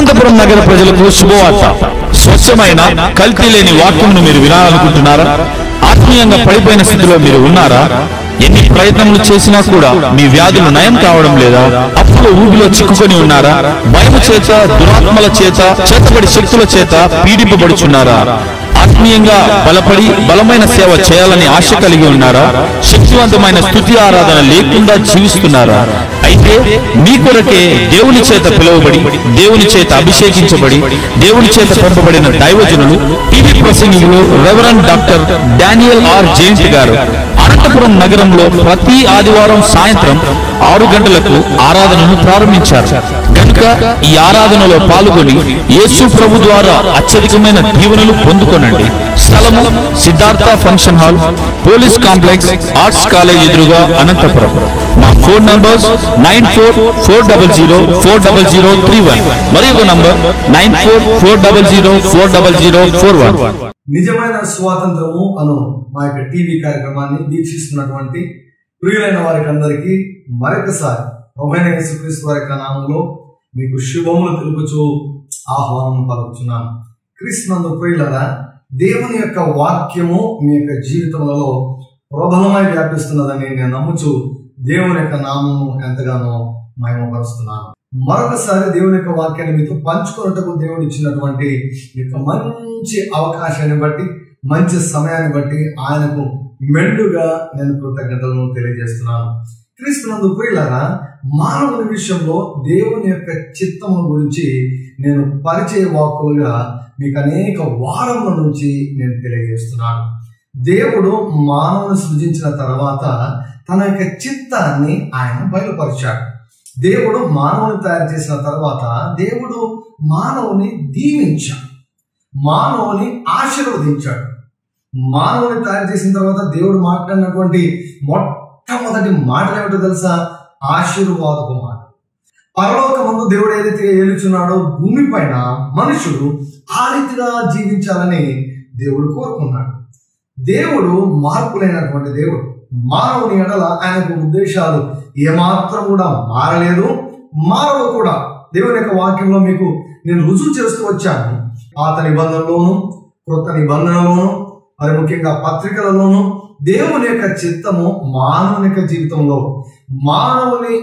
అనంతపురం నగర ప్రజలకు శుభవార్త. స్వచ్ఛమైన కల్తీ లేని వాక్యమును మీరు వినాలనుకుంటున్నారా? ఆత్మీయంగా పడిపోయిన స్థితిలో మీరు ఉన్నారా? ఎన్ని ప్రయత్నములు చేసినా కూడా మీ వ్యాధులు నయం కావడం లేదా? అప్పుల ఊబిలో చిక్కుకొని ఉన్నారా? భయము చేత, దురాత్మల చేత, చేతబడి శక్తుల చేత పీడింపబడుచున్నారా? ఆత్మీయంగా బలపడి బలమైన సేవ చేయాలని ఆశ కలిగి ఉన్నారా? శక్తివంతమైన స్తుతి ఆరాధన లేకుండా జీవిస్తున్నారా? అయితే మీ కొరకే దేవుని చేత పిలువబడి, దేవుని చేత అభిషేకించబడి, దేవుని చేత పంపబడిన దైవజనులు, టీవీ ప్రసంగికులు reverend doctor Daniel R James garu Anantapuram నగరంలో ప్రతి ఆదివారం సాయంత్రం 6 గంటలకు ఆరాధనను ప్రారంభించారు. కనుక ఈ ఆరాధనలో పాల్గొని యేసు ప్రభు ద్వారా అత్యధికమైన దీవెనలు పొందుకొనండి. స్థలము Siddhartha function hall, police complex, arts college ఎదురుగా, అనంతపురం. మా ఫోన్ నంబర్స్ 9440040031 మరియు నంబర్ 9440040041. నిజమైన స్వాతంత్రము అను మా యొక్క టీవీ కార్యక్రమాన్ని వీక్షిస్తున్నటువంటి ప్రియులైన వారికి అందరికీ మరొకసారి ప్రభువైన యేసుక్రీస్తు వారి యొక్క నామములో మీకు శుభములు తెలుపుచూ ఆహ్వానం పలుకుతున్నాను. క్రీస్తునందు ప్రియులారా, దేవుని యొక్క వాక్యము మీ యొక్క జీవితములలో ప్రబలమై వ్యాపిస్తున్నదని నేను నమ్ముచు దేవుని యొక్క నామము ఎంతగానో మహిమపరుస్తున్నాను. మరొకసారి దేవుని యొక్క వాక్యాన్ని మీతో పంచుకున్నట్టుకు దేవుడు ఇచ్చినటువంటి యొక్క మంచి అవకాశాన్ని బట్టి, మంచి సమయాన్ని బట్టి ఆయనకు మెండుగా నేను కృతజ్ఞతలను తెలియజేస్తున్నాను. క్రీస్తునందు ప్రియులారా, మానవుని విషయంలో దేవుని యొక్క చిత్తము గురించి నేను పరిచయ వాక్కులుగా మీకు అనేక వారముల నుంచి నేను తెలియజేస్తున్నాను. దేవుడు మానవుని సృజించిన తర్వాత తన యొక్క చిత్తాన్ని ఆయన బయలుపరిచాడు. దేవుడు మానవుని తయారు చేసిన తర్వాత దేవుడు మానవుని దీవించాడు, మానవుని ఆశీర్వదించాడు. మానవుని తయారు చేసిన తర్వాత దేవుడు మాట్లాడినటువంటి మొట్టమొదటి మాటలు ఏమిటో తెలుసా? ఆశీర్వాదపు మాట. పరలోకమందు దేవుడు ఏదైతే ఏలుచున్నాడో భూమి పైన మనుషుడు ఆ రీతిగా జీవించాలని దేవుడు కోరుకున్నాడు. దేవుడు మార్పులైనటువంటి దేవుడు. మానవుని ఎడల ఆయనకు ఉద్దేశాలు ఏమాత్రం కూడా మారలేదు, మారవు కూడా. దేవుని యొక్క వాక్యంలో మీకు నేను రుజువు చేస్తూ వచ్చాను. పాత నిబంధనలోను, కొత్త నిబంధనలోను, మరి ముఖ్యంగా పత్రికలలోను దేవుని యొక్క చిత్తము మానవుని యొక్క జీవితంలో మానవుని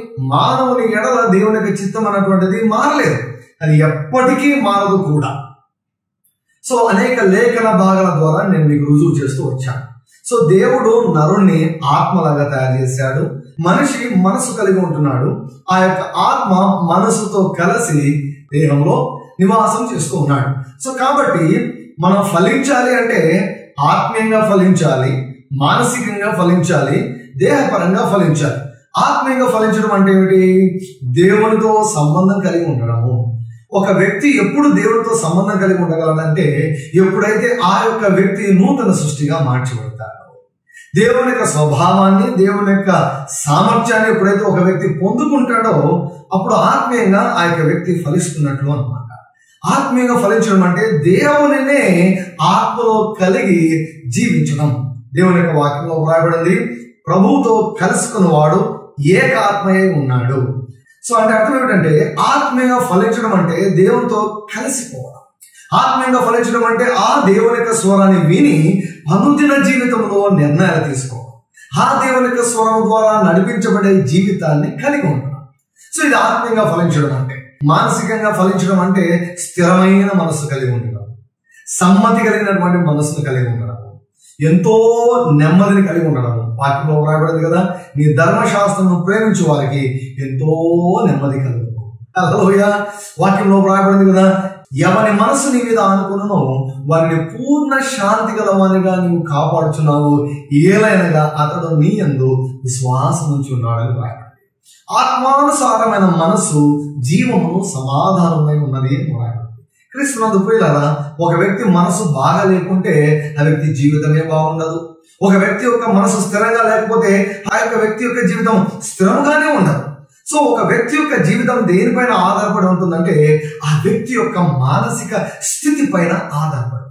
ఎడల దేవుని యొక్క చిత్తం అన్నటువంటిది మారలేదు, అది ఎప్పటికీ మారదు కూడా. సో అనేక లేఖన భాగాల ద్వారా నేను మీకు రుజువు చేస్తూ వచ్చాను. సో దేవుడు నరుణ్ణి ఆత్మలాగా తయారు చేశాడు. మనిషి మనసు కలిగి ఉంటున్నాడు. ఆ యొక్క ఆత్మ మనసుతో కలిసి దేహంలో నివాసం చేస్తూ ఉన్నాడు. సో కాబట్టి మనం ఫలించాలి అంటే ఆత్మీయంగా ఫలించాలి, మానసికంగా ఫలించాలి, దేహపరంగా ఫలించాలి. ఆత్మీయంగా ఫలించడం అంటే ఏమిటి? దేవునితో సంబంధం కలిగి ఉండడము. ఒక వ్యక్తి ఎప్పుడు దేవుడితో సంబంధం కలిగి ఉండగలడంటే ఎప్పుడైతే ఆ యొక్క వ్యక్తి నూతన సృష్టిగా మార్చబడతాడు. దేవుని యొక్క స్వభావాన్ని, దేవుని యొక్క సామర్థ్యాన్ని ఎప్పుడైతే ఒక వ్యక్తి పొందుకుంటాడో అప్పుడు ఆత్మీయంగా ఆ యొక్క వ్యక్తి ఫలిస్తున్నట్లు అన్నమాట. ఆత్మీయంగా ఫలించడం అంటే దేవునినే ఆత్మలో కలిగి జీవించడం. దేవుని యొక్క వాక్యంలో వ్రాయబడింది, ప్రభువుతో కలుసుకున్న వాడు ఏకాత్మయే ఉన్నాడు. సో అంటే అర్థం ఏమిటంటే ఆత్మీయంగా ఫలించడం అంటే దేవునితో కలిసిపోవడం. ఆత్మీయంగా ఫలించడం అంటే ఆ దేవుని యొక్క స్వరాన్ని విని అనుదిన జీవితంలో నిర్ణయాలు తీసుకోవడం, ఆ దేవుని యొక్క స్వరం ద్వారా నడిపించబడే జీవితాన్ని కలిగి ఉండడం. సో ఇది ఆత్మీయంగా ఫలించడం అంటే. మానసికంగా ఫలించడం అంటే స్థిరమైన మనస్సు కలిగి ఉండడం, సమ్మతి కలిగినటువంటి మనస్సును కలిగి ఉండడం, ఎంతో నెమ్మదిని కలిగి ఉండడం. వాక్యంలో వ్రాయబడింది కదా, నీ ధర్మశాస్త్రం ప్రేమించే వారికి ఎంతో నెమ్మది కలుగు. హల్లెలూయా. వాక్యంలో వ్రాయబడింది కదా, ఎవరి మనసు నీ మీద ఆనుకున్నో వారిని పూర్ణ శాంతి గల వారిగా నీవు కాపాడుచున్నావు, ఏలైనగా అతడు నీ యందు విశ్వాసం ఉంచి ఉన్నాడని వ్రాయబడింది. ఆత్మానుసారమైన మనస్సు జీవమును సమాధానమై ఉన్నది అని వ్రాయబడింది. క్రీస్తునందు ప్రియులారా, ఒక వ్యక్తి మనసు బాగా లేకుంటే ఆ వ్యక్తి జీవితమే బాగుండదు. ఒక వ్యక్తి యొక్క మనసు స్థిరంగా లేకపోతే ఆ యొక్క వ్యక్తి యొక్క జీవితం స్థిరంగానే ఉండదు. సో ఒక వ్యక్తి యొక్క జీవితం దేనిపైన ఆధారపడి ఉంటుందంటే ఆ వ్యక్తి యొక్క మానసిక స్థితి పైన ఆధారపడి.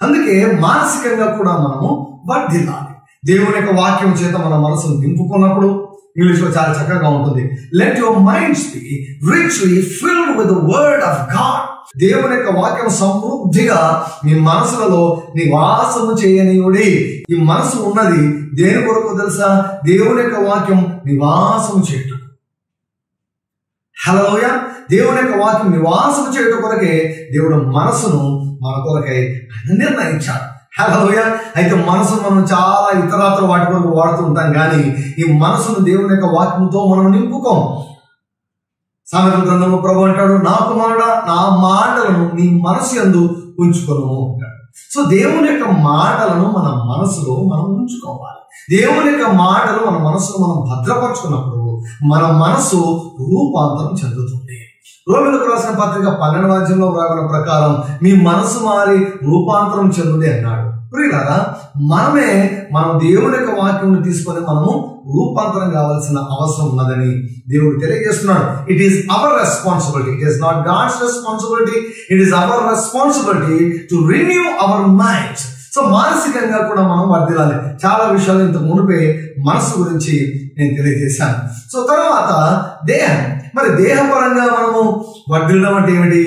అందుకే మానసికంగా కూడా మనము వర్ధిల్లాలి. దేవుని యొక్క వాక్యం చేత మన మనసును నింపుకున్నప్పుడు, ఇంగ్లీష్ లో చాలా చక్కగా ఉంటుంది. Let your minds be richly filled with the word of God. దేవుని యొక్క వాక్యం సమృద్ధిగా మీ మనసులలో నివాసము చేయనీయుడి. ఈ మనసు ఉన్నది దేని కొరకు తెలుసా? దేవుని యొక్క వాక్యం నివాసము చేయటం. హల్లెలూయా. దేవుని యొక్క వాక్యం నివాసము చేయటం కొరకే దేవుడు మనసును మన కొరకై నిర్ణయించాడు. హల్లెలూయా. అయితే మనసును మనం చాలా ఇతరాత్ర వాటి కొరకు వాడుతూ ఉంటాం, కానీ ఈ మనసును దేవుని యొక్క వాక్యంతో మనం నింపుకోం. సామెతల గ్రంథంలో ప్రభువు అంటాడు, నా కుమారుడా నా మాటలను నీ మనసు యందు ఉంచుకొను అంటాడు. సో దేవుని యొక్క మాటలను మన మనసులో మనం ఉంచుకోవాలి. దేవుని యొక్క మాటలు మన మనసులో మనం భద్రపరుచుకున్నప్పుడు మన మనసు రూపాంతరం చెందుతుంది. రోమీయులకు రాసిన పత్రిక 12వ అధ్యాయంలో వ్రాయబడిన ప్రకారం మీ మనసు మారి రూపాంతరం చెందుది అన్నాడు. ప్రియులారా, మనం దేవుని యొక్క వాక్యం తీసుకొని మనము రూపాంతరం కావాల్సిన అవసరం ఉన్నదని దేవుడు తెలియజేస్తున్నాడు. It is our responsibility. It is not God's responsibility. It is our responsibility to renew our minds. So మానసికంగా కూడా మనం వర్ధిల్లాలి. చాలా విషయాలు ఇంతకు మునిపే మనసు గురించి నేను తెలియజేశాను. సో తర్వాత దేహం. మరి దేహపరంగా మనము వర్ధిల్లడం అంటే ఏమిటి?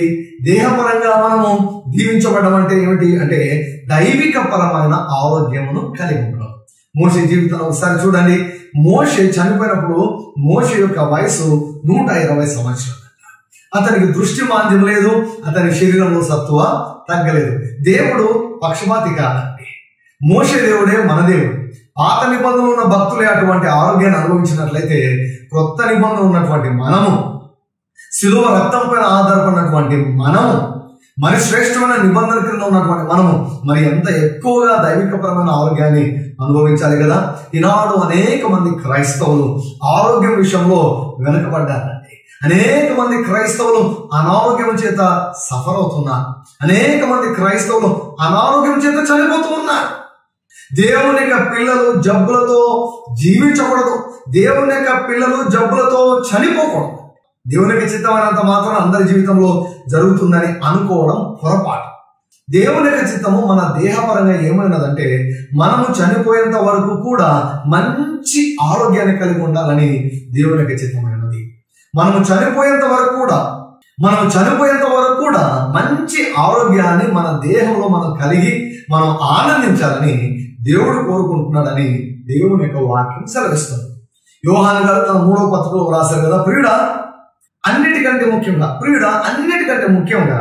దేహపరంగా మనము దీవించబడడం అంటే ఏమిటి అంటే దైవిక పరమైన ఆరోగ్యమును కలిగి ఉండడం. మోషే జీవితంలో ఒకసారి చూడండి. మోషే చనిపోయినప్పుడు మోషే యొక్క వయసు 120 సంవత్సరాలు. అతనికి దృష్టి మాంద్యం లేదు, అతని శరీరంలో సత్తువ తగ్గలేదు. దేవుడు పక్షపాతి కాదండి. మోషే దేవుడే మన దేవుడు. పాత నిబంధనలు ఉన్న భక్తులే అటువంటి ఆరోగ్యాన్ని అనుభవించినట్లయితే కొత్త నిబంధనలు ఉన్నటువంటి మనము, శిలువ రక్తం పైన ఆధారపడినటువంటి మనము, మరి శ్రేష్టమైన నిబంధన క్రింద ఉన్నటువంటి మనము మరి ఎంత ఎక్కువగా దైవికపరమైన ఆరోగ్యాన్ని అనుభవించాలి కదా. ఈనాడు అనేక మంది క్రైస్తవులు ఆరోగ్యం విషయంలో వెనుకబడ్డారండి. అనేక మంది క్రైస్తవులు అనారోగ్యం చేత సఫర్ అవుతున్నారు. అనేక మంది క్రైస్తవులు అనారోగ్యం చేత చనిపోతూ ఉన్నారు. దేవుని యొక్క పిల్లలు జబ్బులతో జీవించకూడదు. దేవుని యొక్క పిల్లలు జబ్బులతో చనిపోకూడదు. దేవునికి చిత్తమైనంత మాత్రం అందరి జీవితంలో జరుగుతుందని అనుకోవడం పొరపాటు. దేవుని యొక్క చిత్తము మన దేహపరంగా ఏమైనదంటే మనము చనిపోయేంత వరకు కూడా మంచి ఆరోగ్యాన్ని కలిగి ఉండాలని దేవుని యొక్క చిత్తమైనది. మనము చనిపోయేంత వరకు కూడా మంచి ఆరోగ్యాన్ని మన దేహంలో మనం కలిగి మనం ఆనందించాలని దేవుడు కోరుకుంటున్నాడని దేవుని యొక్క వాక్యం సెలవిస్తుంది. యోహాను గారు తన 3వ పత్రికలో రాశారు కదా, ప్రియుడా అన్నిటికంటే ముఖ్యంగా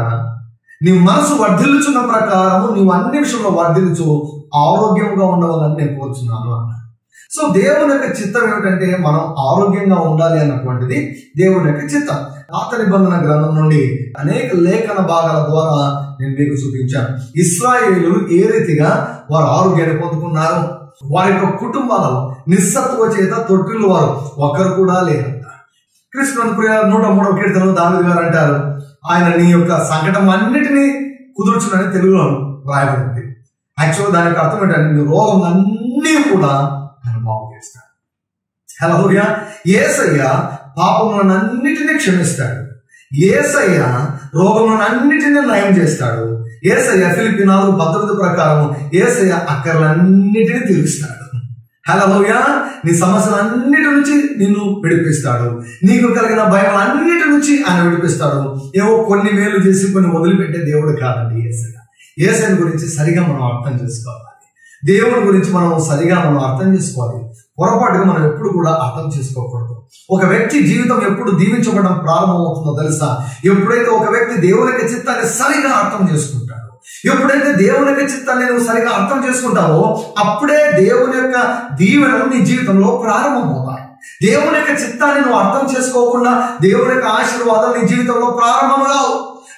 నీ మనసు వర్ధిల్లుచున్న ప్రకారము నీవు అన్ని విషయంలో వర్ధిల్లుచు ఆరోగ్యంగా ఉండవాలని నేను కోరుచున్నాను అన్నాడు. సో దేవుని యొక్క చిత్తం ఏమిటంటే మనం ఆరోగ్యంగా ఉండాలి అన్నటువంటిది దేవుని యొక్క చిత్తం. పాత నిబంధన గ్రంథం నుండి అనేక లేఖన భాగాల ద్వారా నేను మీకు చూపించాను. ఇశ్రాయేలీయులు ఏ రీతిగా వారు ఆరోగ్యాన్ని పొందుకున్నారు. వారి యొక్క కుటుంబాలలో నిస్సత్వ చేత తొట్టిల్లు వారు ఒక్కరు కూడా లేరంట. కృష్ణుని ప్రియ 103వ కీర్తనలో దావీదు గారు అంటారు, ఆయన నీ యొక్క సంకటం అన్నిటినీ కుదుర్చునని తెలుగులో రాయబడింది. యాక్చువల్గా దానికి అర్థం ఏంటంటే నీ రోగం అన్నీ కూడా ఆయన బాగు చేస్తాడు. హల్లెలూయా. యేసయ్య పాపములను అన్నిటినీ క్షమిస్తాడు. యేసయ్య రోగములను అన్నిటినీ నయం చేస్తాడు. యేసయ్య ఫిలిప్పీ 4:19 ప్రకారం యేసయ్య అక్కర్లన్నిటినీ తీరుస్తాడు. హల్లెలూయా. నీ సమస్యలన్నిటి నుంచి నిన్ను విడిపిస్తాడు. నీకు కలిగిన భయం అన్నిటి నుంచి ఆయన విడిపిస్తాడు. ఏవో కొన్ని మేలు చేసి కొన్ని వదిలిపెట్టే దేవుడు కాదండి యేసయ్య. యేసయ్య గురించి సరిగా మనం అర్థం చేసుకోవాలి. దేవుడి గురించి మనం సరిగా అర్థం చేసుకోవాలి. పొరపాటుగా మనం ఎప్పుడు కూడా అర్థం చేసుకోకూడదు. ఒక వ్యక్తి జీవితం ఎప్పుడు దీవించబడడం ప్రారంభమవుతుందో తెలుసా? ఎప్పుడైతే ఒక వ్యక్తి దేవుని యొక్క చిత్తాన్ని సరిగా అర్థం చేసుకుంటాడు. ఎప్పుడైతే దేవుని యొక్క చిత్తాన్ని నువ్వు సరిగా అర్థం చేసుకుంటావో అప్పుడే దేవుని యొక్క దీవెనలు నీ జీవితంలో ప్రారంభమవుతాయి. దేవుని యొక్క చిత్తాన్ని నువ్వు అర్థం చేసుకోకుండా దేవుని యొక్క ఆశీర్వాదాలు నీ జీవితంలో ప్రారంభం కావు.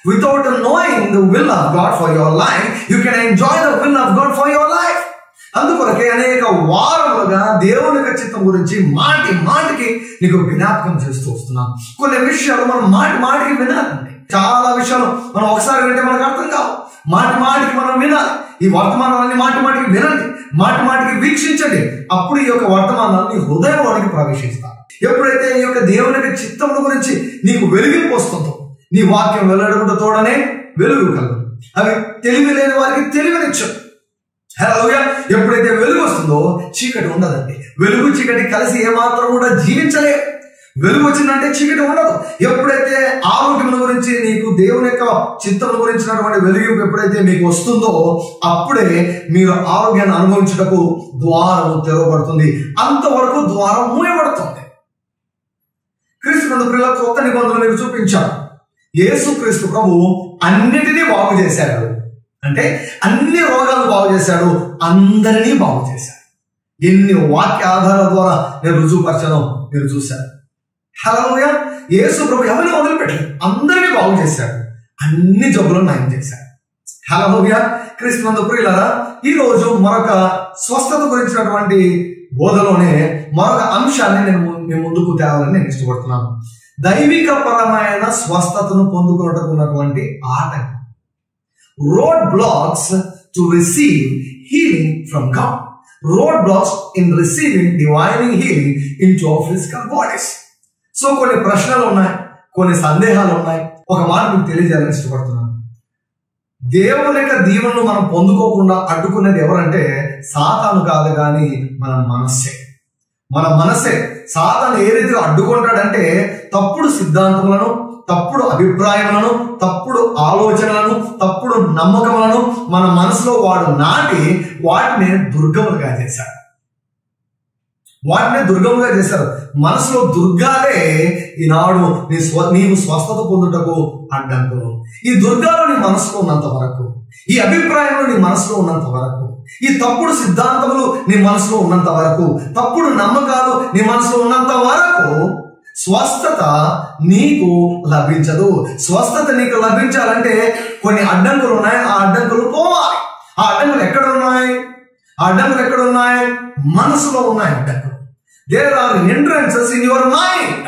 Without knowing the will of God for your life, you can enjoy the will of God for your life. అందుకొరకే అనేక వారములుగా దేవుని యొక్క చిత్తం గురించి మాటికి నీకు జ్ఞాపకం చేస్తూ వస్తున్నాం. కొన్ని విషయాలు మనం మాటికి వినాలండి. చాలా విషయాలు మనం ఒకసారి వింటే మనకు అర్థం కావు. మాటికి మనం వినాలి. ఈ వర్తమానాన్ని మాటికి వినండి, మాటికి వీక్షించండి. అప్పుడు ఈ యొక్క వర్తమానాన్ని హృదయంలోనికి ప్రవేశిస్తారు. ఎప్పుడైతే ఈ యొక్క దేవుని యొక్క చిత్తం గురించి నీకు వెలుగింపు వస్తుందో, నీ వాక్యం వెల్లడకుండా తోడనే వెలుగు కలదు. అవి తెలివి లేని వారికి తెలివినిచ్చు. హల్లెలూయా. ఎప్పుడైతే వెలుగు వస్తుందో చీకటి ఉండదండి. వెలుగు చీకటి కలిసి ఏమాత్రం కూడా జీవించలే. వెలుగు వచ్చిందంటే చీకటి ఉండదు. ఎప్పుడైతే ఆరోగ్యం గురించి నీకు దేవుని యొక్క చిత్తం గురించినటువంటి వెలుగు ఎప్పుడైతే మీకు వస్తుందో అప్పుడే మీరు ఆరోగ్యాన్ని అనుభవించుటకు ద్వారం తెరవబడుతుంది. అంతవరకు ద్వారం మూయబడుతుంది. క్రీస్తు ప్రియుల కొత్త నిబంధనలు మీకు చూపించాను. యేసుక్రీస్తు ప్రభు అన్నిటినీ బాగు చేశాడు. అంటే అన్ని రోగాలను బాగు చేశాడు, అందరినీ బాగు చేశాడు. ఎన్ని వాక్య ఆధారాల ద్వారా నేను రుజువుపరచడం మీరు చూశారు. హల్లెలూయా. యేసు ప్రభు ఎవరిని వదిలిపెట్టాడు, అందరినీ బాగు చేశాడు, అన్ని జబ్బులను నయం చేశాడు. హల్లెలూయా. క్రీస్తు ప్రియులారా, ఈ రోజు మరొక స్వస్థత గురించినటువంటి బోధలోనే మరొక అంశాన్ని నేను ముందుకు తేవాలని నేను ఇష్టపడుతున్నాను. దైవిక పరమైన స్వస్థతను పొందుకున్నటకు ఉన్నటువంటి ఆటంకం, road blocks to receive healing from God, road blocks in receiving divine healing in to our physical bodies. So కొన్ని ప్రశ్నలు ఉన్నాయి, కొన్ని సందేహాలు ఉన్నాయి. ఒక మాట మీకు తెలియజేయాలని ఇష్టపడుతున్నాను. దేవుని యొక్క దీవెనను మనం పొందుకోకుండా అడ్డుకునేది ఎవరంటే సాతాను కాదు, కానీ మన మనస్సే. మన మనస్సే. సాతాను ఏ రీతిగా అడ్డుకుంటాడంటే తప్పుడు సిద్ధాంతములను, తప్పుడు అభిప్రాయములను, తప్పుడు ఆలోచనలను, తప్పుడు నమ్మకములను మన మనసులో వాడు నాటి వాటిని దుర్గములుగా చేశాడు. మనసులో దుర్గాలే ఈనాడు నీవు స్వస్థత పొందుటకు అడ్డంకులు. ఈ దుర్గాలు నీ మనసులో ఉన్నంత వరకు, ఈ అభిప్రాయాలు నీ మనసులో ఉన్నంత వరకు, ఈ తప్పుడు సిద్ధాంతములు నీ మనసులో ఉన్నంత వరకు, తప్పుడు నమ్మకాలు నీ మనసులో ఉన్నంత వరకు స్వస్థత నీకు లభించదు. స్వస్థత నీకు లభించాలంటే కొన్ని అడ్డంకులు ఉన్నాయి. ఆ అడ్డంకులు పోవాలి. ఆ అడ్డంకులు ఎక్కడ ఉన్నాయి? మనసులో ఉన్నాయి అడ్డంకులు. There are hindrances in your mind.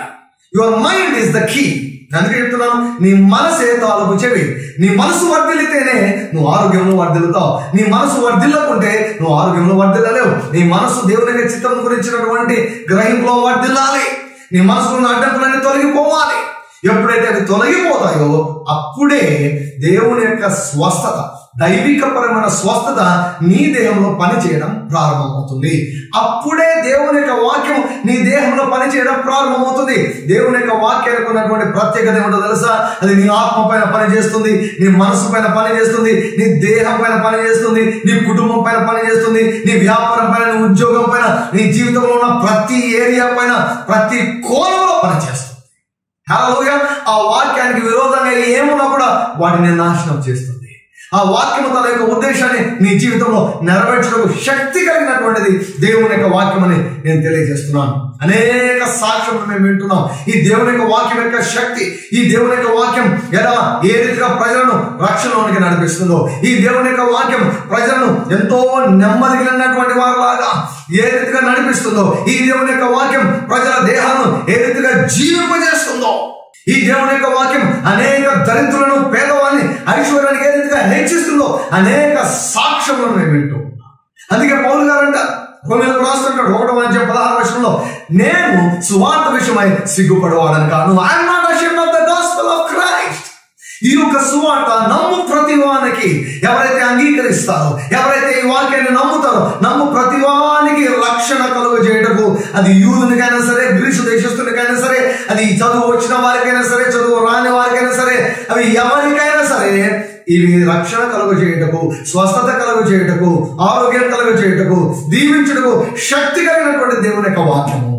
Your mind is the key. అందుకే చెప్తున్నాను, నీ మనసే తాలూకు చెవి. నీ మనసు వర్ధిల్లితేనే నువ్వు ఆరోగ్యంలో వర్ధిల్లుతావు. నీ మనసు వర్ధిల్లకుంటే నువ్వు ఆరోగ్యంలో వర్ధిల్లలేవు. నీ మనసు దేవుని యొక్క చిత్తం గురించినటువంటి గ్రహింపులో వర్ధిల్లాలి. నీ మనసులో ఉన్న అడ్డంకులన్నీ తొలగిపోవాలి. ఎప్పుడైతే అవి తొలగిపోతాయో అప్పుడే దేవుని యొక్క స్వస్థత, దైవికపరమైన స్వస్థత నీ దేహంలో పనిచేయడం ప్రారంభమవుతుంది. అప్పుడే దేవుని యొక్క వాక్యం నీ దేహంలో పనిచేయడం ప్రారంభమవుతుంది. దేవుని యొక్క వాక్యానికి ఉన్నటువంటి ప్రత్యేకత ఏమిటో తెలుసా? అది నీ ఆత్మ పైన పనిచేస్తుంది, నీ మనసు పైన పనిచేస్తుంది, నీ దేహం పైన పనిచేస్తుంది, నీ కుటుంబం పైన పనిచేస్తుంది, నీ వ్యాపారం పైన, నీ ఉద్యోగం పైన, నీ జీవితంలో ఉన్న ప్రతి ఏరియా పైన, ప్రతి కోణంలో పనిచేస్తుంది. హల్లెలూయా. ఆ వాక్యానికి విరోధంగా ఏమున్నా కూడా వాటిని నాశనం చేస్తుంది. ఆ వాక్యము తన యొక్క ఉద్దేశాన్ని నీ జీవితంలో నెరవేర్చడం శక్తి కలిగినటువంటిది దేవుని యొక్క వాక్యం అని నేను తెలియజేస్తున్నాను. అనేక సాక్ష్యములు మేము వింటున్నాం. ఈ దేవుని యొక్క వాక్యం యొక్క శక్తి, ఈ దేవుని యొక్క వాక్యం ఎలా ఏ రీతిగా ప్రజలను రక్షణలోనికి నడిపిస్తుందో, ఈ దేవుని యొక్క వాక్యం ప్రజలను ఎంతో నెమ్మది కలిగినటువంటి వారిలాగా ఏ రీతిగా నడిపిస్తుందో, ఈ దేవుని యొక్క వాక్యం ప్రజల దేహాలను ఏ రీతిగా జీవింపజేస్తుందో, ఈ దేవుని యొక్క వాక్యం అనేక దరిద్రులను, పేదవాళ్ళని ఐశ్వర్యానికి ఏ రీతిగా హెచ్చిస్తుందో అనేక సాక్ష్యములను మేము వింటూ ఉన్నాం. అందుకే పౌలు గారంట రోమీయులకు రాస్తుంటాడు 1:16 నేను సువార్త విషయమై సిగ్గుపడవాడని కాను. I'm not ashamed of the gospel of Christ. ఈ యొక్క సువార్త నమ్ము ప్రతివానికి, ఎవరైతే అంగీకరిస్తారో, ఎవరైతే ఈ వాక్యాన్ని నమ్ముతారో, నమ్ము ప్రతివానికి రక్షణ కలుగు చేయటకు, అది యూదునికైనా సరే, గ్రీసు దేశస్తునికైనా సరే, అది చదువు వచ్చిన వారికైనా సరే, చదువు రాని వారికైనా సరే, అవి ఎవరికైనా సరే ఇవి రక్షణ కలుగు చేయటకు, స్వస్థత కలుగు చేయటకు, ఆరోగ్యం కలుగు చేయటకు, దీవించుటకు శక్తి కలిగినటువంటి దేవుని యొక్క వాక్యము.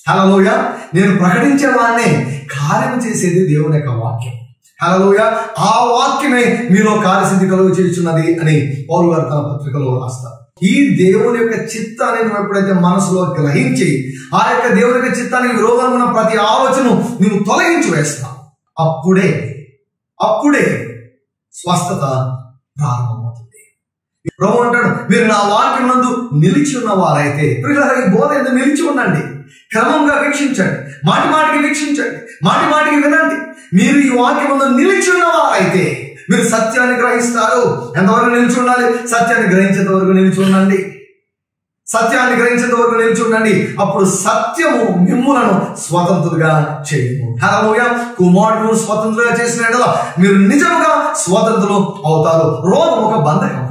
హల్లెలూయా. నేను ప్రకటించే వాడిని కార్యం చేసేది దేవుని యొక్క వాక్యం. హల్లెలూయా. ఆ వాక్యమే మీలో కార్యసిద్ధి కలుగు చేస్తున్నది అని పౌలు గారు తన పత్రికలో రాస్తారు. ఈ దేవుని యొక్క చిత్తాన్ని నువ్వు ఎప్పుడైతే మనసులో గ్రహించి ఆ యొక్క దేవుని యొక్క చిత్తానికి విరోధంగా ఉన్న ప్రతి ఆలోచన నువ్వు తొలగించి వేస్తావు, అప్పుడే స్వస్థత ప్రారంభమవుతుంది. ప్రభు అంటాడు, మీరు నా వాక్యం నందు నిలిచి ఉన్న వారైతే, ఈ బోధ ఎందుకు నిలిచి ఉండండి, క్రమంగా వీక్షించండి, మాటి మాటికి వీక్షించండి, మాటి మాటికి వినండి. మీరు ఈ వాక్యం నందు నిలిచి ఉన్న వారైతే మీరు సత్యాన్ని గ్రహిస్తారు. ఎంతవరకు నిలిచి ఉండాలి? సత్యాన్ని గ్రహించేంత వరకు నిలిచి ఉండండి. సత్యాన్ని గ్రహించేంత వరకు నిలిచి ఉండండి. అప్పుడు సత్యము మిమ్ములను స్వతంత్రులుగా చేయము. హల్లెలూయా. కుమారుడు స్వతంత్రులుగా చేసిన మీరు నిజముగా స్వతంత్రులు అవుతారు. రోగం ఒక బంధకం.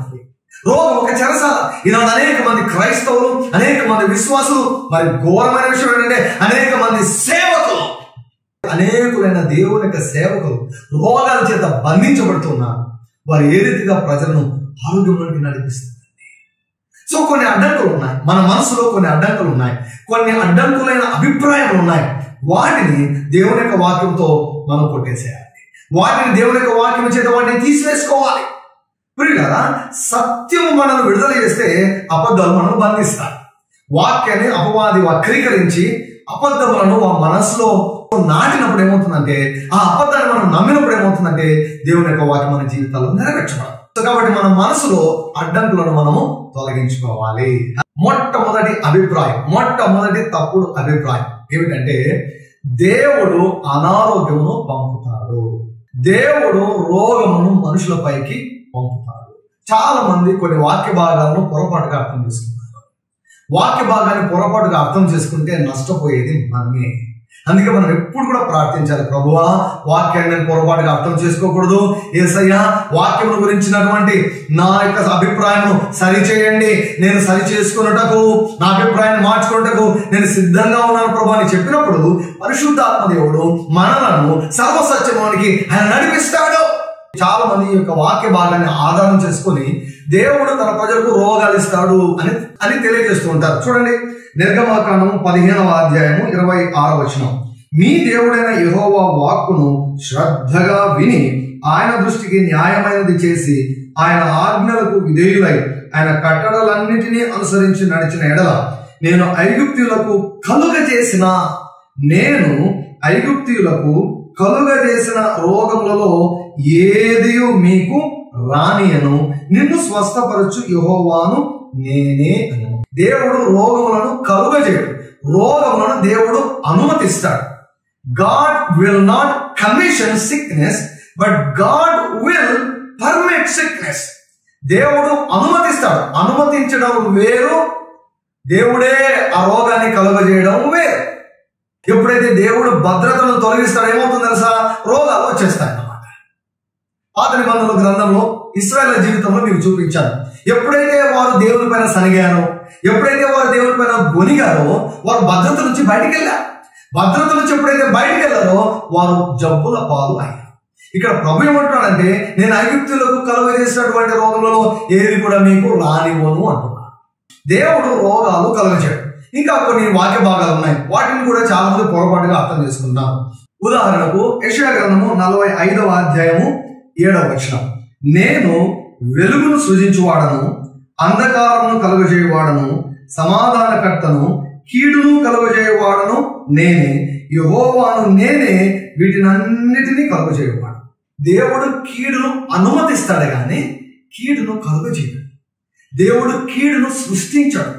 రోగం ఒక చెరసాల. ఈనాడు అనేక మంది క్రైస్తవులు, అనేక మంది విశ్వాసులు, మరి ఘోరమైన విషయం ఏంటంటే అనేక మంది సేవకులు, అనేకులైన దేవుని యొక్క సేవకులు రోగాల చేత బంధించబడుతున్నారు. వారు ఏ రీతిగా ప్రజలను ఆరోగ్యంలోకి నడిపిస్తారు. సో కొన్ని అడ్డంకులు ఉన్నాయి, మన మనసులో కొన్ని అడ్డంకులు ఉన్నాయి, కొన్ని అడ్డంకులైన అభిప్రాయాలు ఉన్నాయి. వాటిని దేవుని యొక్క వాక్యంతో మనం కొట్టేసేయాలి. వాటిని దేవుని యొక్క వాక్యం చేత వాటిని తీసివేసుకోవాలి. ప్రియులారా, సత్యము మనల్ని విడుదల చేస్తే అబద్ధాలు మనల్ని బంధిస్తాయి. వాక్యాన్ని అపవాది వక్రీకరించి అబద్ధములను ఆ మనసులో నాటినప్పుడు ఏమవుతుందంటే, ఆ అబద్ధాన్ని మనం నమ్మినప్పుడు ఏమవుతుందంటే దేవుని యొక్క వాక్యం మన జీవితాల్లో నెరవేర్చబడదు. కాబట్టి మన మనసులో అడ్డంకులను మనము తొలగించుకోవాలి. మొట్టమొదటి తప్పుడు అభిప్రాయం ఏమిటంటే, దేవుడు అనారోగ్యమును పంపుతాడు, దేవుడు రోగమును మనుషులపైకి పంపుతాడు. చాలా మంది కొన్ని వాక్య భాగాలను పొరపాటుగా అర్థం చేసుకుంటారు. వాక్య భాగాన్ని పొరపాటుగా అర్థం చేసుకుంటే నష్టపోయేది మనమే. అందుకే మనం ఎప్పుడు కూడా ప్రార్థించాలి, ప్రభువా వాక్యాన్ని నేను పొరపాటుగా అర్థం చేసుకోకూడదు. యేసయ్యా, వాక్యం గురించినటువంటి నా యొక్క అభిప్రాయం సరిచేయండి, నేను సరి చేసుకున్నటకు, నా అభిప్రాయాన్ని మార్చుకున్నటకు నేను సిద్ధంగా ఉన్నాను ప్రభు అని చెప్పినప్పుడు పరిశుద్ధాత్మ దేవుడు మనలను సర్వసత్యంలోనికి ఆయన నడిపిస్తాడు. చాలా మంది ఈ యొక్క వాక్య భాగాన్ని ఆధారం చేసుకుని దేవుడు తన ప్రజలకు రోగాలు ఇస్తాడు అని తెలియజేస్తూ ఉంటారు. చూడండి, నిర్గమకాండము 15వ అధ్యాయము 26వ వచనం. మీ దేవుడైన యెహోవా వాక్కును శ్రద్ధగా విని ఆయన దృష్టికి న్యాయమైనది చేసి ఆయన ఆజ్ఞలకు విధేయులై ఆయన కట్టడలన్నిటినీ అనుసరించి నడిచిన ఎడల నేను ఐగుప్తీయులకు కలుగజేసిన రోగములలో ఏదియు మీకు రానియను, నిన్ను స్వస్థపరచు యెహోవాను నేనే అనను. దేవుడు రోగములను కలుగజేయడు, రోగములను దేవుడు అనుమతిస్తాడు. God will not commission sickness, but God will permit sickness. దేవుడు అనుమతిస్తాడు. అనుమతించడం వేరు, దేవుడే ఆ రోగాన్ని కలుగజేయడం వేరు. ఎప్పుడైతే దేవుడు భద్రతను తొలగిస్తాడో ఏమవుతుందో తెలుసా, రోగాలు వచ్చేస్తాయి అన్నమాట. పాత నిబంధనల గ్రంథంలో ఇశ్రాయేలు జీవితంలో మీకు చూపించాను. ఎప్పుడైతే వారు దేవుని పైన సనిగారో, ఎప్పుడైతే వారు దేవుని పైన గొనిగారో, వారు భద్రత నుంచి బయటికి వెళ్ళారు. భద్రత నుంచి ఎప్పుడైతే బయటికి వెళ్ళారో వారు జబ్బుల పాలు అయ్యారు. ఇక్కడ ప్రభు ఏమంటున్నాడంటే, నేను ఐగుప్తులకు కలుగజేసినటువంటి రోగంలో ఏది కూడా మీకు రానివ్వను అంటున్నాడు. దేవుడు రోగాలు కలుగజేయడు. ఇంకా కొన్ని వాక్య భాగాలు ఉన్నాయి, వాటిని కూడా చాలా మంది పొరపాటుగా అర్థం చేసుకుంటాం. ఉదాహరణకు యెషయా గ్రంథము 45వ అధ్యాయము 7వ వచనం. నేను వెలుగును సృజించువాడను, అంధకారమును కలుగజేయువాడను, సమాధానకర్తను, కీడును కలుగజేయువాడను నేనే, యెహోవాను నేనే, వీటినన్నిటినీ కలుగజేయువాడు. దేవుడు కీడును అనుమతిస్తాడు కానీ కీడును కలుగజేయడు. దేవుడు కీడును సృష్టించాడు.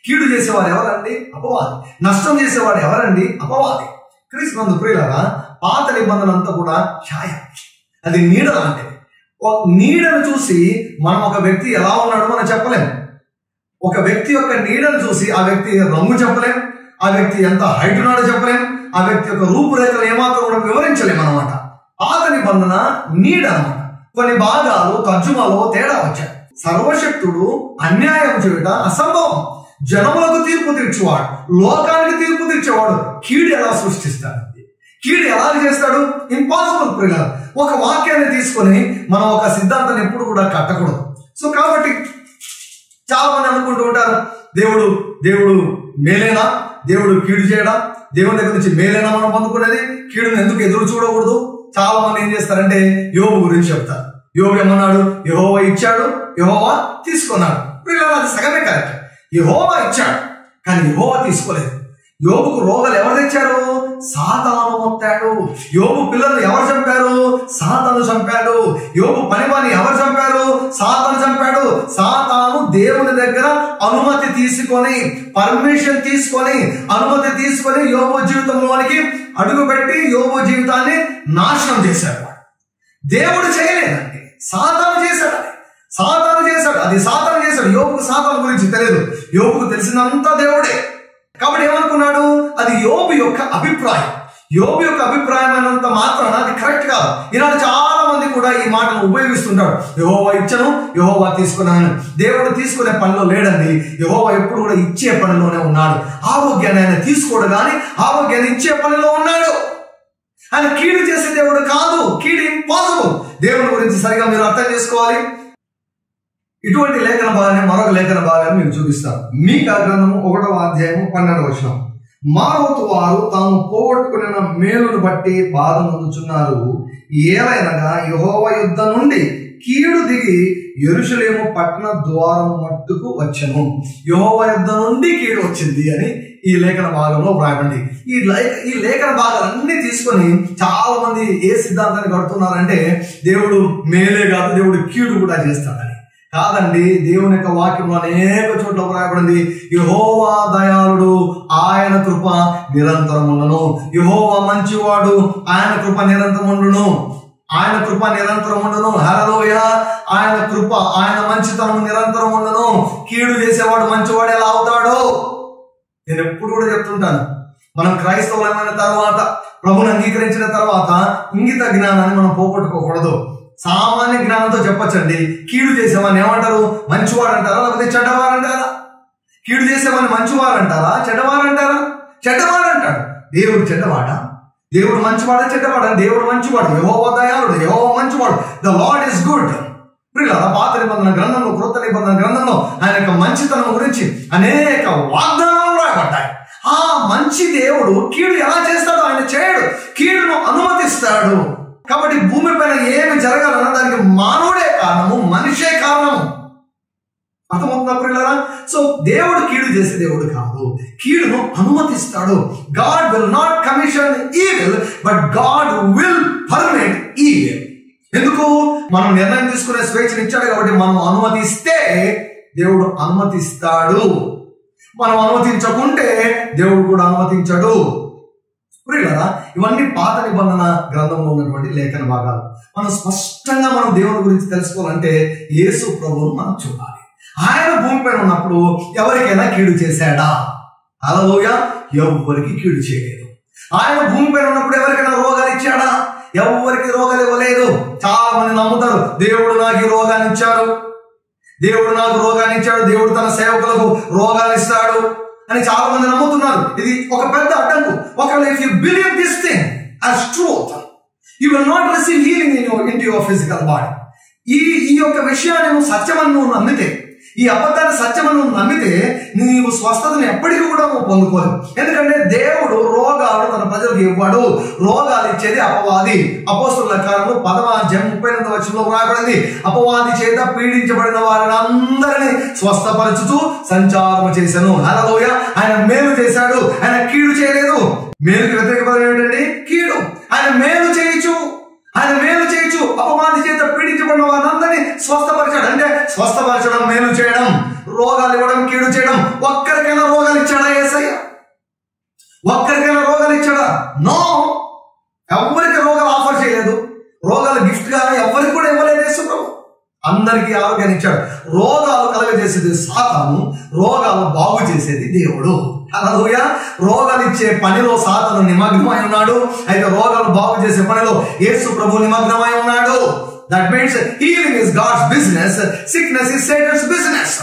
కీడు చేసేవాడు ఎవరండి? అపవాది. నష్టం చేసేవాడు ఎవరండి? అపవాది. క్రీస్తునందు ప్రియులారా, పాత నిబంధన అంతా కూడా ఛాయ, అది నీడ లాంటిది. నీడను చూసి మనం ఒక వ్యక్తి ఎలా ఉన్నాడో మనం చెప్పలేము. ఒక వ్యక్తి యొక్క నీడను చూసి ఆ వ్యక్తి రంగు చెప్పలేం, ఆ వ్యక్తి ఎంత హైట్ ఉన్నాడో చెప్పలేం, ఆ వ్యక్తి యొక్క రూపురేఖలు ఏమాత్రం కూడా వివరించలేము అనమాట. పాత నిబంధన నీడ అనమాట. కొన్ని భాగాలు తర్జుమాలో తేడా వచ్చాయి. సర్వశక్తుడు అన్యాయం చేయుట అసంభవం. జనములకు తీర్పు తీర్చేవాడు, లోకానికి తీర్పు తీర్చేవాడు కీడు ఎలా సృష్టిస్తాడు? కీడు ఎలా చేస్తాడు? ఇంపాసిబుల్. ప్రియులారా, ఒక వాక్యాన్ని తీసుకొని మనం ఒక సిద్ధాంతాన్ని ఎప్పుడు కూడా కట్టకూడదు. సో కాబట్టి చాలా మంది అనుకుంటూ ఉంటారు, దేవుడు మేలేనా, దేవుడు కీడు చేయడా, దేవుడి దగ్గర నుంచి మేలేనా మనం పొందుకునేది, కీడును ఎందుకు ఎదురు చూడకూడదు. చాలా మంది ఏం చేస్తారంటే యోబు గురించి చెప్తారు. యోబు ఏమన్నాడు? యెహోవా ఇచ్చాడు, యెహోవా తీసుకున్నాడు. అది సగమే కరెక్ట్. యెహోవా ఇచ్చాడు కానీ యెహోవా తీసుకోలేదు. యోబుకు రోగాలు ఎవరు తెచ్చారు? సాతాను మొత్తాడు. యోబు పిల్లలు ఎవరు చంపారు? సాతాను చంపాడు. యోబు పనివాని ఎవరు చంపారు? సాతాను చంపాడు. సాతాను దేవుని దగ్గర అనుమతి తీసుకొని, పర్మిషన్ తీసుకొని, అనుమతి తీసుకొని యోబు జీవితంలోనికి అడుగుపెట్టి యోబు జీవితాన్ని నాశనం చేశాడు. దేవుడు చేయలేదండి, సాతాను చేశాడు. అది సాతాను చేశాడు. యోబుకు సాతాను గురించి తెలియదు, యోబుకు తెలిసినంత దేవుడే. కాబట్టి ఏమనుకున్నాడు? అది యోబు యొక్క అభిప్రాయం. యోబు యొక్క అభిప్రాయమైనంత మాత్రాన అది కరెక్ట్ కాదు. ఈనాడు చాలా మంది కూడా ఈ మాటను ఉపయోగిస్తుంటారు. యెహోవా ఇచ్చను, యెహోవా తీసుకున్నాను. దేవుడు తీసుకునే పనిలో లేడండి. యెహోవా ఎప్పుడు కూడా ఇచ్చే పనిలోనే ఉన్నాడు. ఆరోగ్యాన్ని ఆయన తీసుకోడు కానీ ఆరోగ్యాన్ని ఇచ్చే పనిలో ఉన్నాడు. ఆయన కీడు చేసే దేవుడు కాదు. కీడు ఇంపాసిబుల్. దేవుడి గురించి సరిగా మీరు అర్థం చేసుకోవాలి. ఇటువంటి లేఖన భాగాన్ని మరొక లేఖన భాగాన్ని మీకు చూపిస్తాను. మీకా గ్రంథము 1వ అధ్యాయము 12వ వచనం. మారోతు వారు తాము పోగొట్టుకున్న మేలును బట్టి బాధ పొందుచున్నారు. ఏలైనగా యెహోవా యుద్ధ నుండి కీడు దిగి యెరూషలేము పట్టణ ద్వారం మట్టుకు వచ్చెను. యెహోవా యుద్ధ నుండి కీడు వచ్చింది అని ఈ లేఖన భాగంలో వ్రాయండి. ఈ లేఖన భాగాలన్నీ తీసుకొని చాలా మంది ఏ సిద్ధాంతాన్ని కడుతున్నారంటే దేవుడు మేలే కాదు, దేవుడు కీడు కూడా చేస్తాడని. కాదండి, దేవుని యొక్క వాక్యంలో అనేక చోట్ల వ్రాయబడింది, యెహోవా దయాళుడు, ఆయన కృప నిరంతరం ఉండును. యెహోవా మంచివాడు, ఆయన కృప నిరంతరం ఉండును. ఆయన కృప నిరంతరం ఉండును. హల్లెలూయా. ఆయన కృప, ఆయన మంచితనం నిరంతరం ఉండును. కీడు చేసేవాడు మంచివాడు ఎలా అవుతాడు? నేను ఎప్పుడు కూడా చెప్తుంటాను, మనం క్రైస్తవులమైన తర్వాత, ప్రభుని అంగీకరించిన తర్వాత ఇంగిత జ్ఞానాన్ని మనం పోగొట్టుకోకూడదు. సామాన్య జ్ఞానంతో చెప్పచ్చండి. కీడు చేసేవాడిని ఏమంటారు? మంచివాడు అంటారా, లేకపోతే చెడ్డవారు అంటారా? కీడు చేసేవాడిని మంచివారు అంటారా, చెడ్డవారు అంటారా? చెడ్డవాడు అంటాడు. దేవుడు చెడ్డవాడా? దేవుడు మంచివాడా, చెడ్డవాడా? దేవుడు మంచివాడు. యెహోవా దయాళుడు, యెహోవా మంచివాడు. The lord is good. ప్రియులారా, పాత నిబంధన గ్రంథంలో, కృత నిబంధన గ్రంథంలో ఆయన యొక్క మంచితనం గురించి అనేక వాగ్దానాలు రాయబడ్డాయి. ఆ మంచి దేవుడు కీడు ఎలా చేస్తాడో ఆయన చేయడు, కీడును అనుమతిస్తాడు. కాబట్టి భూమి పైన ఏమి జరగాలన్నా దానికి మానవుడే కారణము, మనిషే కారణము. అర్థమవుతుందా ప్రియులారా? సో దేవుడు కీడు చేసే దేవుడు కాదు, కీడును అనుమతిస్తాడు. God will not commission evil, but God will permit evil. ఎందుకు? మనం నిర్ణయం తీసుకునే స్వేచ్ఛను ఇచ్చాడు కాబట్టి మనం అనుమతిస్తే దేవుడు అనుమతిస్తాడు. మనం అనుమతించకుంటే దేవుడు కూడా అనుమతించడు. ప్రియులారా, ఇవన్నీ పాత నిబంధన గ్రంథంలో ఉన్నటువంటి లేఖన భాగాలు. మనం స్పష్టంగా మనం దేవుని గురించి తెలుసుకోవాలంటే యేసు ప్రభువును మనం చూడాలి. ఆయన భూమి పైన ఉన్నప్పుడు ఎవరికైనా కీడు చేశాడా? హల్లెలూయా. ఎవరికి కీడు చేయలేదు. ఆయన భూమి పైన ఉన్నప్పుడు ఎవరికైనా రోగాలు ఇచ్చాడా? ఎవరికి రోగాలు ఇవ్వలేదు. చాలా మంది నమ్ముతారు, దేవుడు నాకు ఈ రోగాన్ని ఇచ్చాడు, దేవుడు నాకు రోగాన్ని ఇచ్చాడు, దేవుడు తన సేవకులకు రోగాలు ఇస్తాడు అని చాలా మంది నమ్ముతున్నారు. ఇది ఒక పెద్ద అడ్డంకు. ఒకవేళ if you believe this thing as truth, you will not receive healing into your physical body. ఈ యొక్క విషయాన్ని నువ్వు సత్యమని నువ్వు నమ్మితే, ఈ అబద్ధాన్ని సత్యమని నువ్వు నమ్మితే నీవు స్వస్థతను ఎప్పటికీ కూడా నువ్వు పొందుకోలేవు. ఎందుకంటే దేవుడు రోగాలు తన ప్రజలకు ఇవ్వడు. రోగాలు ఇచ్చేది అపవాది. అపోస్తలుల కార్యము 10వ అధ్యాయం 38వ వచనంలో వ్రాయబడింది, అపవాది చేత పీడించబడిన వారిని అందరినీ స్వస్థపరచుతూ సంచారం చేశాను. హల్లెలూయా. ఆయన మేలు చేశాడు, ఆయన కీడు చేయలేదు. మేలుకి వ్యతిరేక పదం ఏంటండి? కీడు. ఆయన మేలు చేయొచ్చు, ఆయన మేలు చేయొచ్చు. అపవాది చేత పీడించబడిన వారందరినీ స్వస్థపరిచాడు. అంటే స్వస్థపరచడం, మేలు చేయడం, రోగాలు ఇవ్వడం, కీడు చేయడం. ఒక్కరికైనా రోగాలు ఇచ్చాడా యేసయ్య? ఒక్కరికైనా రోగాలు ఇచ్చాడా? నో. ఎవరికి రోగాలు ఆఫర్ చేయలేదు. రోగాలు గిఫ్ట్ గా ఎవరికి కూడా ఇవ్వలేదు యేసు ప్రభు. అందరికీ ఆరోగ్యాన్ని ఇచ్చాడు. రోగాలు కలగజేసేది సాతాను, రోగాలు బాగు చేసేది దేవుడు. హల్లెలూయా. రోగాలు ఇచ్చే పనిలో సాతాను నిమగ్నమై ఉన్నాడు. అయితే రోగాలు బాగు చేసే పనిలో యేసు ప్రభు నిమగ్నమై ఉన్నాడు. That means healing is God's business, sickness is Satan's business.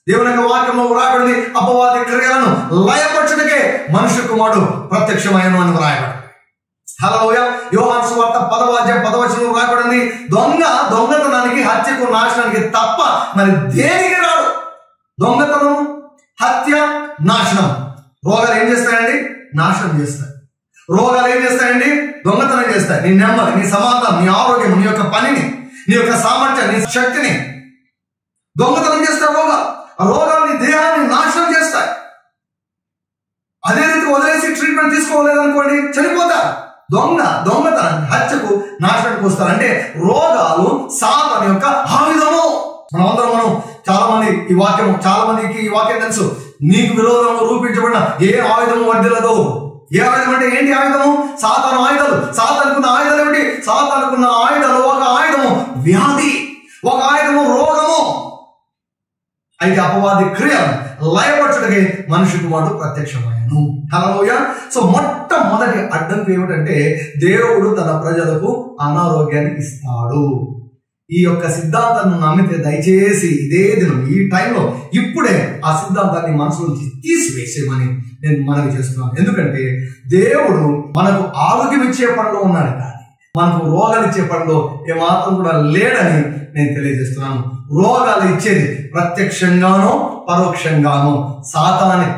దేవుని యొక్క వాక్యంలో వ్రాయబడింది, అపవాది క్రియలను లయపరచుటకే మనుష్య కుమారుడు ప్రత్యక్షమైనను అని వ్రాయబడింది. హల్లెలూయా. యోహాను సువార్త 10వ అధ్యాయం 10వ వచనంలో వ్రాయబడింది, దొంగతనానికి, హత్యకు, నాశనానికి తప్ప మరి దేనికి రాడు. దొంగతనం, హత్య, నాశనం. రోగాలు ఏం చేస్తాయండి? నాశనం చేస్తాయి. రోగాలు ఏం చేస్తాయండి? దొంగతనం చేస్తాయి. నీ నెమ్మది, నీ సమాధానం, నీ ఆరోగ్యం, నీ యొక్క పనిని, నీ యొక్క సామర్థ్యం, నీ శక్తిని దొంగతనం చేస్తాయి. రోగాలు నీ దేహాన్ని నాశనం చేస్తాయి. అదే రీతి వదిలేసి ట్రీట్మెంట్ తీసుకోలేదనుకోండి, చనిపోతారు. దొంగతనానికి, హత్యకు, నాశనానికి వస్తారు. అంటే రోగాలు సాతాను యొక్క ఆయుధము. మనం చాలా మందికి ఈ వాక్యం తెలుసు. నీకు విరోధంగా రూపించబడిన ఏ ఆయుధము వర్ధిల్లదు. ఏ ఆయుధం అంటే ఏంటి? ఆయుధము సాతాను ఆయుధాలు. సాతానుకున్న ఆయుధాలు ఏమిటి? సాతానుకున్న ఆయుధాలు, ఒక ఆయుధము వ్యాధి, ఒక ఆయుధము రోగము. అయితే అపవాది క్రియలను లయపరచుటకే మనిషి కుమారుడు ప్రత్యక్షమయ్యాను. హల్లెలూయా. సో మొట్టమొదటి అడ్డంకి ఏమిటంటే దేవుడు తన ప్రజలకు అనారోగ్యాన్ని ఇస్తాడు. ఈ యొక్క సిద్ధాంతాన్ని నమ్మితే దయచేసి ఇదే దినం ఈ టైంలో ఇప్పుడే ఆ సిద్ధాంతాన్ని మనసు నుంచి తీసివేసేమని నేను మనవి చేస్తున్నాను. ఎందుకంటే దేవుడు మనకు ఆరోగ్యం ఇచ్చే పనిలో ఉన్నాడు, కానీ మనకు రోగాలు ఇచ్చే పనిలో ఏమాత్రం కూడా లేడని నేను తెలియజేస్తున్నాను. రోగాలు ఇచ్చేది ప్రత్యక్షంగానో పరోక్షంగానో సాతానే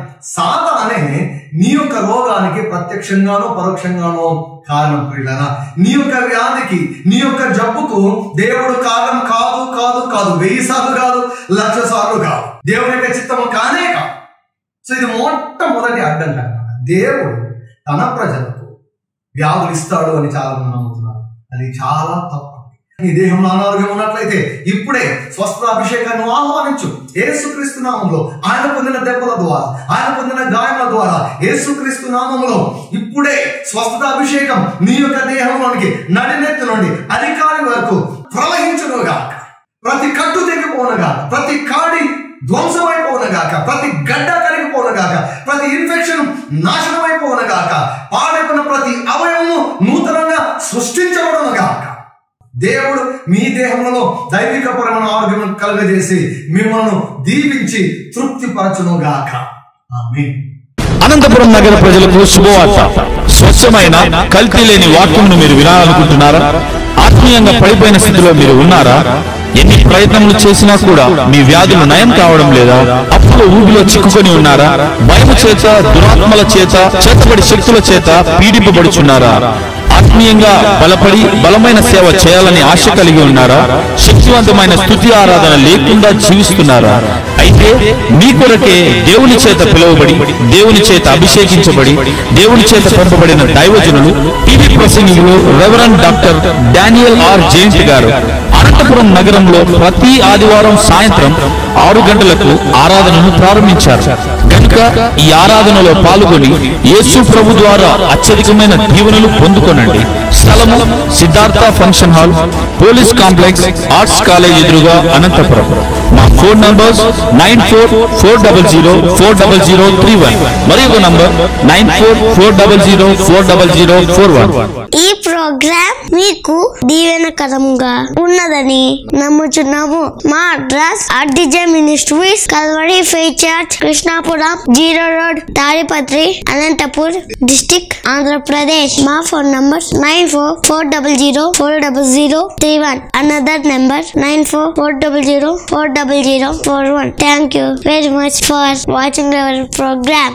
నీ యొక్క రోగానికి ప్రత్యక్షంగానో పరోక్షంగానో కారణం. ప్రియులారా, నీ యొక్క వ్యాధికి, నీ యొక్క జబ్బుకు దేవుడు కారణం కాదు కాదు కాదు 1000 సార్లు కాదు, 1,00,000 సార్లు కాదు. దేవుని యొక్క చిత్తము కానే కాదు. సో ఇది మొట్టమొదటి అడ్డంకి అన్నమాట. దేవుడు తన ప్రజలకు వ్యాధులు ఇస్తాడు అని చాలా మంది నమ్ముతున్నారు. అది చాలా తప్పు. నీ దేహంలో అనారోగ్యం ఉన్నట్లయితే ఇప్పుడే స్వస్థ అభిషేకాన్ని ఆహ్వానించు. యేసుక్రీస్తు నామములో, ఆయన పొందిన దెబ్బల ద్వారా, ఆయన పొందిన గాయముల ద్వారా, యేసుక్రీస్తు నామములో ఇప్పుడే స్వస్థత అభిషేకం నీ యొక్క దేహంలోనికి నడినెత్తి నుండి అధికారి వరకు ప్రవహించునుగాక. ప్రతి కట్టు తెగిపోనుగాక, ప్రతి కాడి ధ్వంసమైపోనుగాక, ప్రతి గడ్డ కరిగిపోనుగాక, ప్రతి ఇన్ఫెక్షన్ నాశనమైపోనుగాక, పాడైపోయిన ప్రతి అవయవము నూతనంగా సృష్టించబడునుగాక. దేవుడు మీ దేహంలో దైవికపరమైన ఆరోగ్యం కలుగజేసి మిమ్మల్ని దీవించి తృప్తిపరచునుగాక. ఆమేన్. అనంతపురం నగర ప్రజలకు శుభవార్త. స్వచ్ఛమైన కల్తీ లేని వాక్యమును మీరు వినాలనుకుంటున్నారా? ఆత్మీయంగా పడిపోయిన స్థితిలో మీరు ఉన్నారా? ఎన్ని ప్రయత్నములు చేసినా కూడా మీ వ్యాధులు నయం కావడం లేదా? అప్పుడు ఊబిలో చిక్కుకొని ఉన్నారా? భయము చేత, దురాత్మల చేత, చేతబడి శక్తుల చేత పీడింపబడుచున్నారా? ఆత్మీయంగా బలపడి బలమైన సేవ చేయాలని ఆశ కలిగి ఉన్నారా? శక్తివంతమైన స్తుతి ఆరాధన లేకుండా జీవిస్తున్నారా? అయితే మీ కొరకే దేవుని చేత పిలువబడి, దేవుని చేత అభిషేకించబడి, దేవుని చేత పంపబడిన దైవజనులు, టీవీ ప్రసంగికులు reverend doctor Daniel R James garu Anantapuram నగరంలో ప్రతి ఆదివారం సాయంత్రం 6 గంటలకు ఆరాధనను ప్రారంభించారు. కనుక ఈ ఆరాధనలో పాల్గొని యేసు ప్రభు ద్వారా అత్యధికమైన దీవెనలు పొందుకొనండి. స్థలము Siddhartha function hall, police complex, arts college ఎదురుగా, అనంతపురం. మా ఫోన్ నంబర్స్ 9440040031 మరియు నంబర్ 9440040041. ఈ ప్రోగ్రామ్ మీకు దీవెనకరంగా ఉన్నదని నమ్ముచున్నాము. మా address RDJ Ministries, Calvary Faith Church, Krishnapuram 0 road, Tadipatri, Anantapur district, Andhra Pradesh. మా phone number 9440040031. Another number 9440040041. Thank you very much for watching our program.